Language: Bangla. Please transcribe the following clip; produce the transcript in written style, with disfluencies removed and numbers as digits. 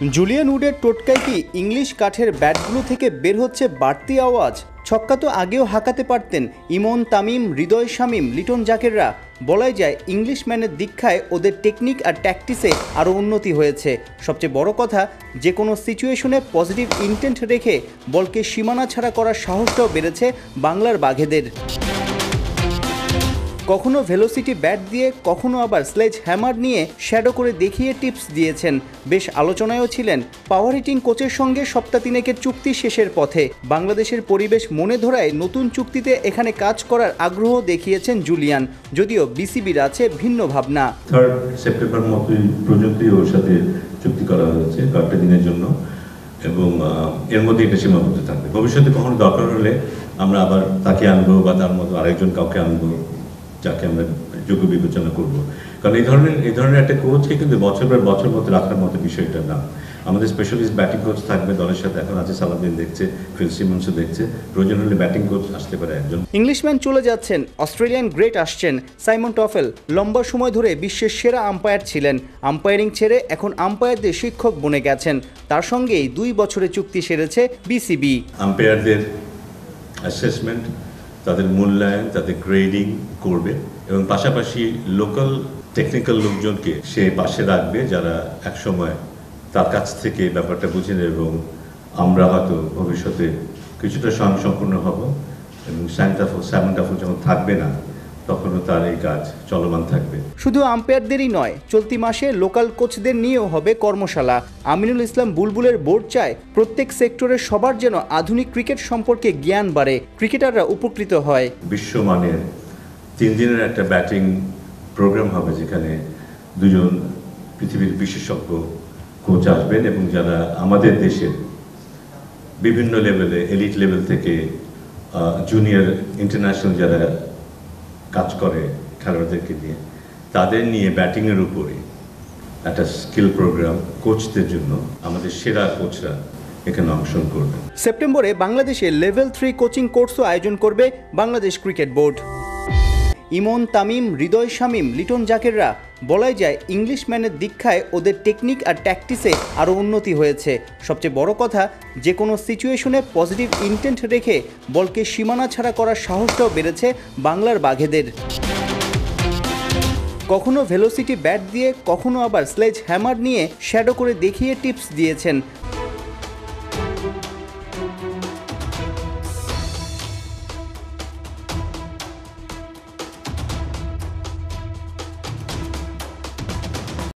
জুলিয়ান উডের টোটকায় কি ইংলিশ কাঠের ব্যাটগুলো থেকে বের হচ্ছে বাড়তি আওয়াজ? ছক্কা তো আগেও হাঁকাতে পারতেন ইমন, তামিম, হৃদয়, শামীম, লিটন জাকেররা। বলাই যায় ইংলিশম্যানের দীক্ষায় ওদের টেকনিক আর ট্যাকটিসে আরও উন্নতি হয়েছে। সবচেয়ে বড় কথা, যে কোনো সিচুয়েশনে পজিটিভ ইন্টেন্ট রেখে বলকে সীমানা ছাড়া করার সাহসটাও বেড়েছে বাংলার বাঘেদের। কখনো ভেলোসিটি ব্যাট দিয়ে, কখনো আবার স্লেজ হ্যামার নিয়ে শ্যাডো করে দেখিয়ে টিপস দিয়েছেন। বেশ আলোচনায়ও ছিলেন। পাওয়ার হিটিং কোচের সঙ্গে সপ্তাহ তিনেকের চুক্তি শেষের পথে। বাংলাদেশের পরিবেশ মনে ধরায় নতুন চুক্তিতে এখানে কাজ করার আগ্রহ দেখিয়েছেন জুলিয়ান, যদিও বিসিবির আছে ভিন্ন ভাবনা। 3 সেপ্টেম্বর পর্যন্ত ওর সাথে চুক্তি করা হয়েছে কয়েকটা দিনের জন্য, এবং এর মধ্যে এটা সীমাবদ্ধ থাকবে। ভবিষ্যতে কখনো দরকার হলে আমরা আবার তাকে আনবো বা তার মতো আরেকজন কাউকে আনবো যাকে আমরা যোগ্য বিবেচনা করবো। কারণ এই ধরনের একটা কোচকে কিন্তু বছর পর বছর মতো রাখার মতো বিষয়টা না। আমাদের স্পেশালিস্ট ব্যাটিং কোচ থাকবে দলের সাথে, এখন আছে সালাদিন দেখছে, ফিল সিমন্সও দেখছে, প্রয়োজন হলে ব্যাটিং কোচ আসতে পারে একজন। ইংলিশম্যান চলে যাচ্ছেন, অস্ট্রেলিয়ান গ্রেট আসছেন। সাইমন টফেল লম্বা সময় ধরে বিশ্বের সেরা আম্পায়ার ছিলেন। আম্পায়ারিং ছেড়ে এখন আম্পায়ারদের শিক্ষক বনে গেছেন। তার সঙ্গেই 2 বছরের চুক্তি সেরেছে বিসিবি। আম্পায়ারদের অ্যাসেসমেন্ট, তাদের মূল্যায়ন, তাদের গ্রেডিং করবে, এবং পাশাপাশি লোকাল টেকনিক্যাল লোকজনকে সে পাশে রাখবে যারা একসময় তার কাছ থেকে ব্যাপারটা বুঝেন, এবং আমরা হয়তো ভবিষ্যতে কিছুটা স্বয়ংসম্পূর্ণ হব, এবং সাইমন টাফেল যখন থাকবে না তখনও তার এই কাজ চলমান থাকবে। শুধু আম্পায়ারদেরই নয়, চলতি মাসে লোকাল কোচদের নিয়েও হবে কর্মশালা। আমিনুল ইসলাম বুলবুলের বোর্ড চায় প্রত্যেক সেক্টরের সবার যেন আধুনিক ক্রিকেট সম্পর্কে জ্ঞান বাড়ে, ক্রিকেটাররা উপকৃত হয়। বিশ্বমানের 3 দিনের একটা ব্যাটিং প্রোগ্রাম হবে, যেখানে 2জন পৃথিবীর বিশেষজ্ঞ কোচ আসবেন, এবং যারা আমাদের দেশের বিভিন্ন লেভেলে, এলিট লেভেল থেকে জুনিয়র ইন্টারন্যাশনাল যারা কাজ করে খেলোয়াড়দেরকে নিয়ে, তাদের নিয়ে ব্যাটিংয়ের উপরে একটা স্কিল প্রোগ্রাম কোচদের জন্য আমাদের সেরা কোচরা এখানে অংশগ্রহণ করবেন। সেপ্টেম্বরে বাংলাদেশে লেভেল 3 কোচিং কোর্সও আয়োজন করবে বাংলাদেশ ক্রিকেট বোর্ড। ইমন, তামিম, হৃদয়, শামীম, লিটন জাকেররা। বলাই যায় ইংলিশম্যানের দীক্ষায় ওদের টেকনিক আর ট্যাকটিসে আরও উন্নতি হয়েছে। সবচেয়ে বড় কথা, যে কোনো সিচুয়েশনে পজিটিভ ইন্টেন্ট রেখে বলকে সীমানা ছাড়া করার সাহসটাও বেড়েছে বাংলার বাঘেদের। কখনো ভেলোসিটি ব্যাট দিয়ে, কখনো আবার স্লেজ হ্যামার নিয়ে শ্যাডো করে দেখিয়ে টিপস দিয়েছেন।